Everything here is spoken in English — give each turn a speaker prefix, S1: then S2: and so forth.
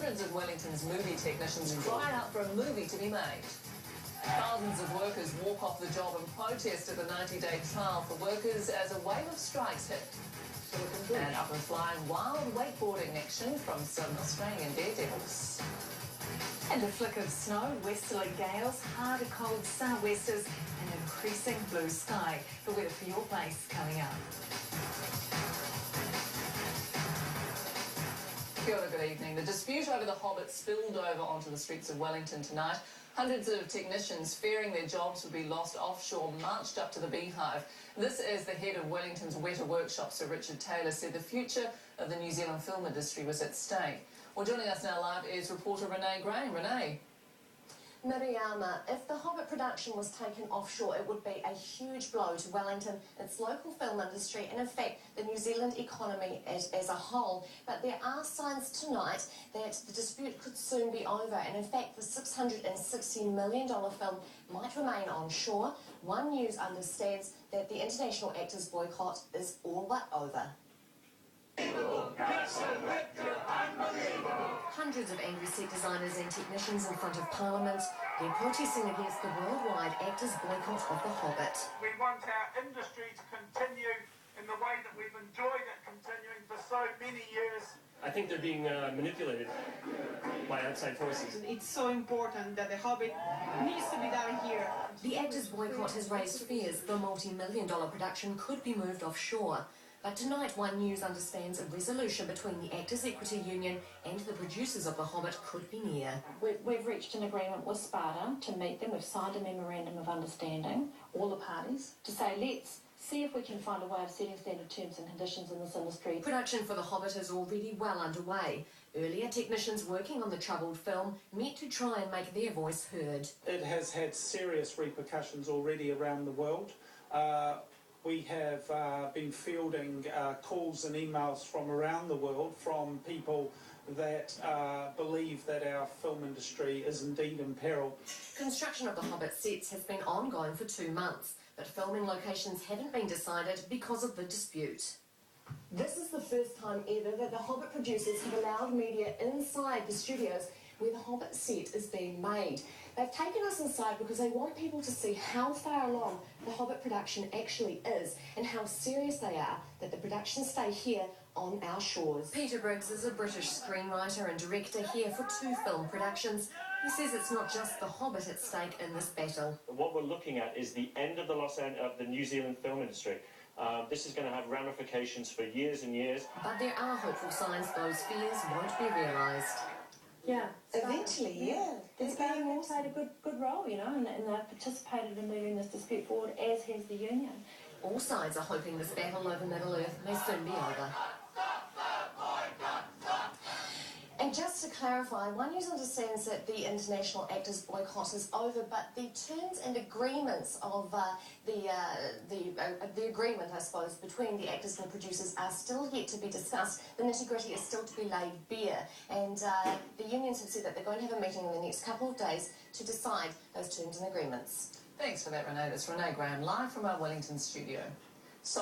S1: hundreds of Wellington's movie technicians cried out for a movie to be made. Thousands of workers walk off the job and protest at the 90-day trial for workers as a wave of strikes hit. And up and flying wild wakeboarding action from some Australian daredevils.
S2: And a flick of snow, westerly gales, harder cold sou'westers and increasing blue sky. The weather for your place coming up.
S1: Kia ora, good evening. The dispute over the Hobbit spilled over onto the streets of Wellington tonight. Hundreds of technicians fearing their jobs would be lost offshore marched up to the beehive. This is the head of Wellington's Weta Workshop, Sir Richard Taylor, said the future of the New Zealand film industry was at stake. Well, joining us now live is reporter Renee Graham. Renee.
S3: Miriama, if the Hobbit production was taken offshore, it would be a huge blow to Wellington, its local film industry, and in fact the New Zealand economy as a whole. But there are signs tonight that the dispute could soon be over, and in fact the $660 million film might remain on shore. One News understands that the international actors boycott is all but over. Hundreds of angry set designers and technicians in front of Parliament. They're protesting against the worldwide actors' boycott of The Hobbit.
S4: We want our industry to continue in the way that we've enjoyed it continuing for so many years.
S5: I think they're being manipulated by outside forces.
S6: It's so important that The Hobbit needs to be done here.
S3: The actors' boycott has raised fears the multi-million-dollar production could be moved offshore. But tonight, One News understands a resolution between the Actors' Equity Union and the producers of The Hobbit could be near.
S7: We've reached an agreement with Sparta to meet them. We've signed a memorandum of understanding, all the parties, to say let's see if we can find a way of setting standard terms and conditions in this industry.
S3: Production for The Hobbit is already well underway. Earlier, technicians working on the troubled film met to try and make their voice heard.
S8: It has had serious repercussions already around the world. We have been fielding calls and emails from around the world from people that believe that our film industry is indeed in peril.
S3: Construction of the Hobbit sets has been ongoing for 2 months, but filming locations haven't been decided because of the dispute. This is the first time ever that the Hobbit producers have allowed media inside the studios where the Hobbit set is being made. They've taken us inside because they want people to see how far along the Hobbit production actually is and how serious they are that the production stay here on our shores. Peter Briggs is a British screenwriter and director here for 2 film productions. He says it's not just the Hobbit at stake in this battle.
S5: What we're looking at is the end of the New Zealand film industry. This is going to have ramifications for years and years.
S3: But there are hopeful signs those fears won't be realised.
S7: Yeah.
S3: Eventually, yeah.
S7: They've played a good role, you know, and they've participated in moving this dispute forward, as has the union.
S3: All sides are hoping this battle over Middle-earth may soon be over. And just to clarify, One News understands that the international actors boycott is over, but the terms and agreements of the agreement, I suppose, between the actors and the producers are still yet to be discussed. The nitty-gritty is still to be laid bare, and the unions have said that they're going to have a meeting in the next couple of days to decide those terms and agreements.
S1: Thanks for that, Renee. That's Renee Graham, live from our Wellington studio. So